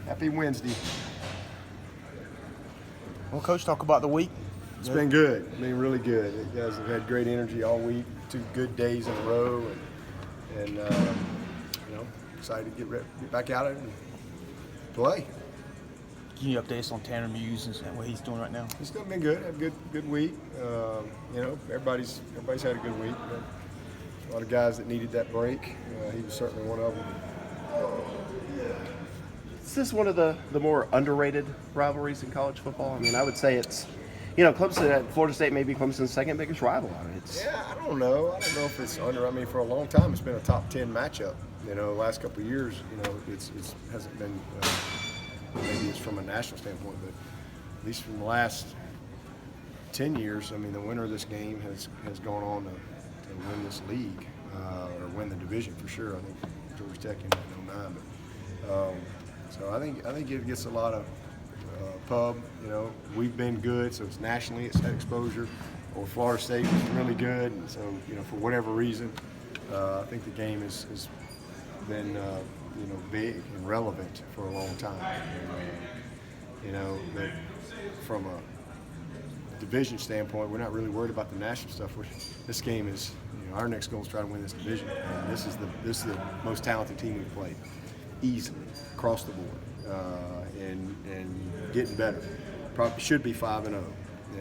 Happy Wednesday. Well, Coach, talk about the week. It's been good. I mean, really good. You guys have had great energy all week. 2 good days in a row, and excited to get back out and play. Can you update us on Tanner Muse and what he's doing right now? It's been good. Had a good week. Everybody's had a good week. A lot of guys that needed that break. He was certainly one of them. Is this one of the more underrated rivalries in college football? I mean, I would say it's, Clemson at Florida State may be Clemson's second biggest rival. Yeah, I don't know. I don't know if it's under. I mean, for a long time, it's been a top 10 matchup. The last couple of years, it hasn't been. Maybe it's from a national standpoint, but at least from the last 10 years, I mean, the winner of this game has gone on to win this league or win the division for sure. I think Georgia Tech in 09. But, so I think it gets a lot of pub. We've been good, so it's nationally it's had exposure. Or Florida State was really good, and so for whatever reason, I think the game has been big and relevant for a long time. That from a division standpoint, we're not really worried about the national stuff. This game is our next goal is try to win this division. And this is the most talented team we've played, easily across the board, and getting better. Probably should be 5-0,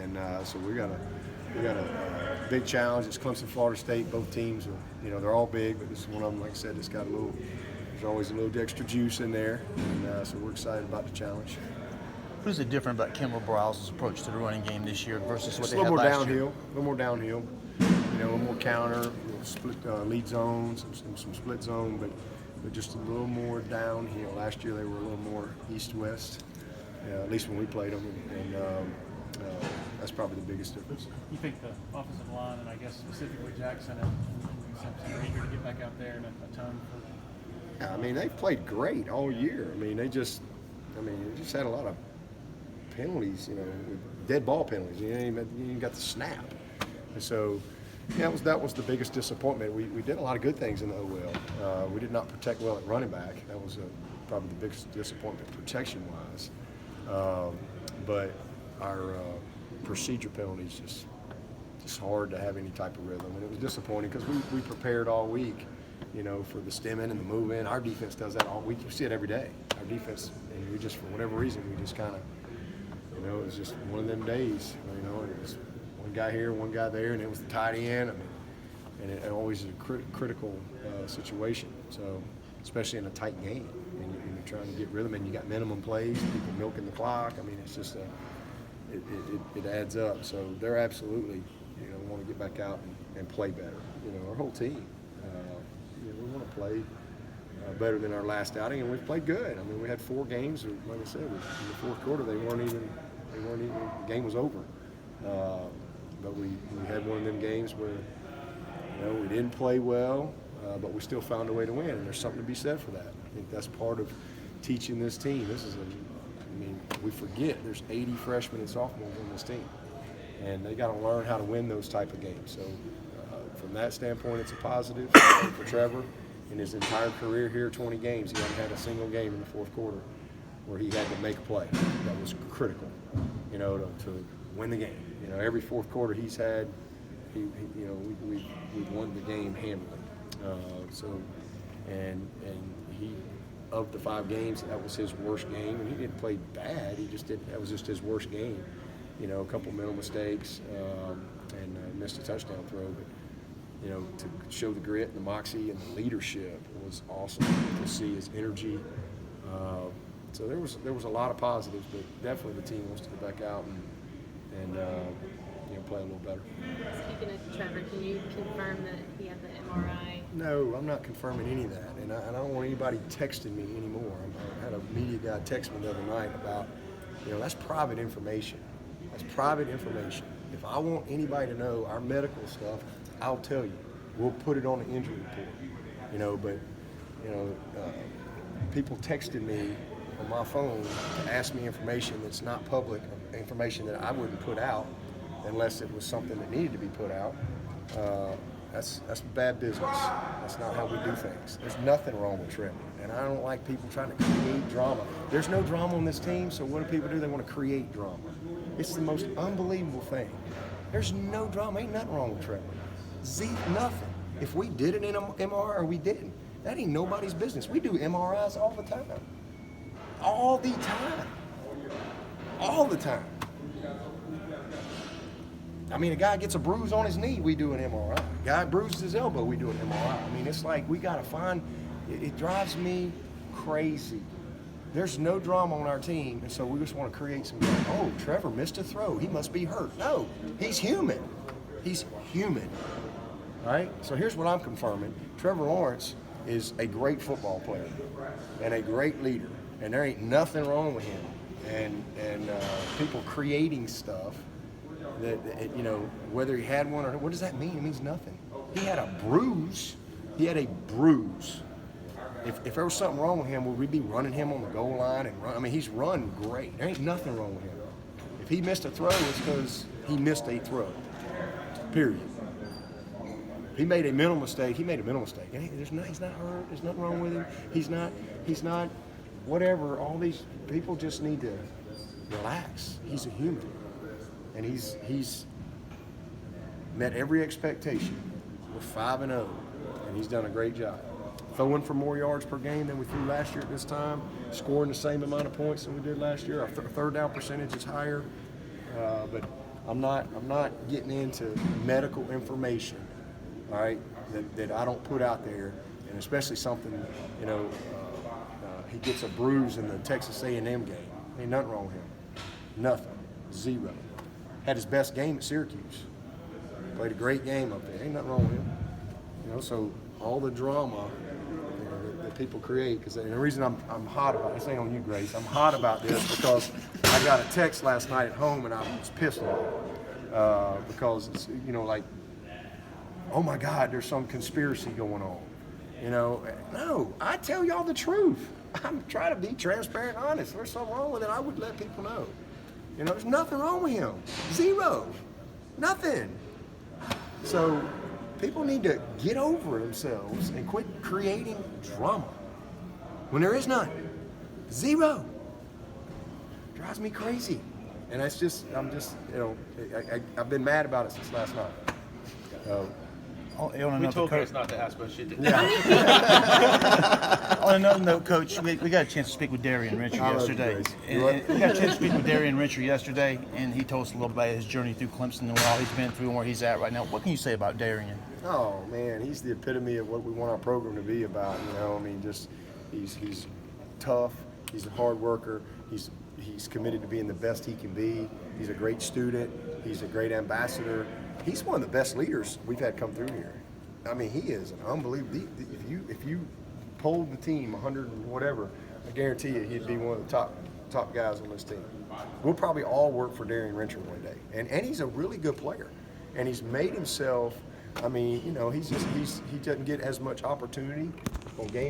and so we got a big challenge. It's Clemson, Florida State. Both teams are, they're all big, but this is one of them. Like I said, it's got a little. There's always a little extra juice in there, and so we're excited about the challenge. What is it different about Kimber Browse's approach to the running game this year versus what they had last year? last year? A little more downhill. A little more counter, split lead zone, some split zone, but just a little more downhill. Last year they were a little more east-west, at least when we played them, and that's probably the biggest difference. You think the offensive line, and I guess specifically Jackson and Simpson, are eager to get back out there in a ton for? I mean, they've played great all year. I mean, they just had a lot of penalties, dead ball penalties. You ain't even got the snap. And so, that was the biggest disappointment. We did a lot of good things in the OL. We did not protect well at running back. That was probably the biggest disappointment protection-wise. But our procedure penalties just hard to have any type of rhythm, and it was disappointing because we prepared all week, for the stem in and the move in. Our defense does that all week. You see it every day. Our defense, and we just, for whatever reason, we just kind of, it was just one of them days. It was one guy here, one guy there, and it was the tight end. And it always is a critical situation. So, especially in a tight game, and you're trying to get rhythm, and you got minimum plays, people milking the clock. I mean, it's just it adds up. So they're absolutely, want to get back out and play better. Our whole team. We want to play better than our last outing, and we've played good. I mean, we had 4 games. Like I said, in the fourth quarter, they weren't even. The game was over. But we had one of them games where, we didn't play well, but we still found a way to win, and there's something to be said for that. I think that's part of teaching this team. We forget there's 80 freshmen and sophomores on this team, and they got to learn how to win those type of games. So from that standpoint, it's a positive for Trevor. In his entire career here, 20 games, he hasn't had a single game in the fourth quarter where he had to make a play that was critical, to win the game. Every fourth quarter he's had, we've won the game handily. And he, of the 5 games, that was his worst game. And he didn't play bad. That was just his worst game. A couple mental mistakes and missed a touchdown throw. But to show the grit and the moxie and the leadership was awesome to see his energy. So there was a lot of positives, but definitely the team wants to get back out and play a little better. Speaking of Trevor, can you confirm that he had the MRI? No, I'm not confirming any of that, and I don't want anybody texting me anymore. I had a media guy text me the other night about, that's private information. That's private information. If I want anybody to know our medical stuff, I'll tell you. We'll put it on the injury report. But people texted me on my phone to ask me information that's not public, information that I wouldn't put out unless it was something that needed to be put out. That's bad business. That's not how we do things. There's nothing wrong with Trevor, and I don't like people trying to create drama. There's no drama on this team, so what do people do? They want to create drama. It's the most unbelievable thing. There's no drama. Ain't nothing wrong with Trevor. Nothing. If we did an MRI or we didn't, that ain't nobody's business. We do MRIs all the time. All the time. All the time. I mean, a guy gets a bruise on his knee, we do an MRI. A guy bruises his elbow, we do an MRI. I mean, it's like we got to find, it drives me crazy. There's no drama on our team, and so we just want to create some, oh, Trevor missed a throw. He must be hurt. No, he's human. He's human. All right? So here's what I'm confirming. Trevor Lawrence is a great football player and a great leader, and there ain't nothing wrong with him. And people creating stuff that, you know, whether he had one or what does that mean? It means nothing. He had a bruise. He had a bruise. If there was something wrong with him, would we be running him on the goal line and run? I mean, he's run great. There ain't nothing wrong with him. If he missed a throw, it's because he missed a throw. Period. He made a mental mistake. He made a mental mistake. He's not hurt. There's nothing wrong with him. He's not whatever. All these people just need to relax. He's a human. And he's met every expectation. We're 5-0, and he's done a great job. Throwing for more yards per game than we threw last year at this time, scoring the same amount of points than we did last year. Our third down percentage is higher, but I'm not getting into medical information, all right, that I don't put out there, and especially something, you know, he gets a bruise in the Texas A&M game. Ain't nothing wrong with him. Nothing. Zero. Had his best game at Syracuse. Played a great game up there. Ain't nothing wrong with him. You know, so all the drama that people create, because the reason I'm hot about this ain't on you, Grace. I'm hot about this because I got a text last night at home and I was pissed off because it's, you know, like, oh my God, there's some conspiracy going on. You know, no, I tell y'all the truth. I'm trying to be transparent and honest. If there's something wrong with it, I would let people know. You know, there's nothing wrong with him. Zero. Nothing. So people need to get over themselves and quit creating drama when there is none. Zero. Drives me crazy. And that's just, you know, I've been mad about it since last night. We told Chris not to ask, but she did. Yeah. On another note, Coach, we got a chance to speak with Darian Richer yesterday. We got a chance to speak with Darian Richer yesterday, and he told us a little about his journey through Clemson and what all he's been through and where he's at right now. What can you say about Darian? Oh man, he's the epitome of what we want our program to be about. You know, I mean, just he's tough. He's a hard worker. He's committed to being the best he can be. He's a great student. He's a great ambassador. He's one of the best leaders we've had come through here. I mean, he is an unbelievable. If you polled the team 100 and whatever, I guarantee you he'd be one of the top guys on this team. We'll probably all work for Darian Richer one day, and he's a really good player, and he's made himself. I mean, you know, he doesn't get as much opportunity on game